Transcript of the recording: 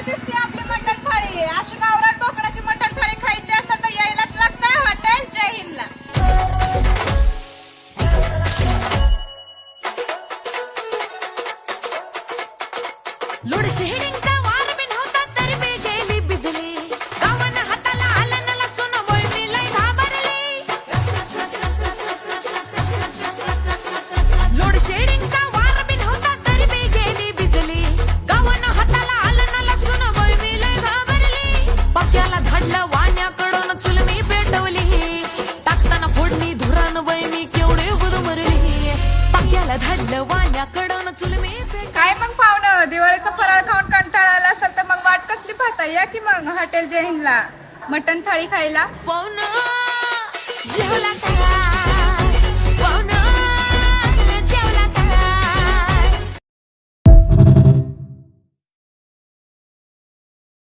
दिसते आपली मटण थाळी. अशी गावरान बोकडाची मटण थाळी खायची असेल तर यायलाच लागतंय हॉटेल जय हिंदला. लोड शेडिंगचा वार बिन होता तरी मी गेली बिजली. गावानं हाताला आलं न लसूण बोय मी लय घाबरली. लोड शेडिंगचा वार बिन होता तरी मी गेली बिजली. गावानं हाताला आलं न लसूण बोय मी लय घाबरली. पाक्याला धाडलं वाण्याकडून चुल मी पेटवली. टाकताना फोडणी धुरान बाई मी केवढे गुदमरली. पाक्याला धाडलं वाण्याकडून चुल मी काय मग पाहुणं, दिवाळीचा फराळ खाऊन कंटाळा आला असेल तर मग वाट कसली पाहता, या की मग हॉटेल जय हिंदला मटण थाळी खायला. पाहुणं जेवला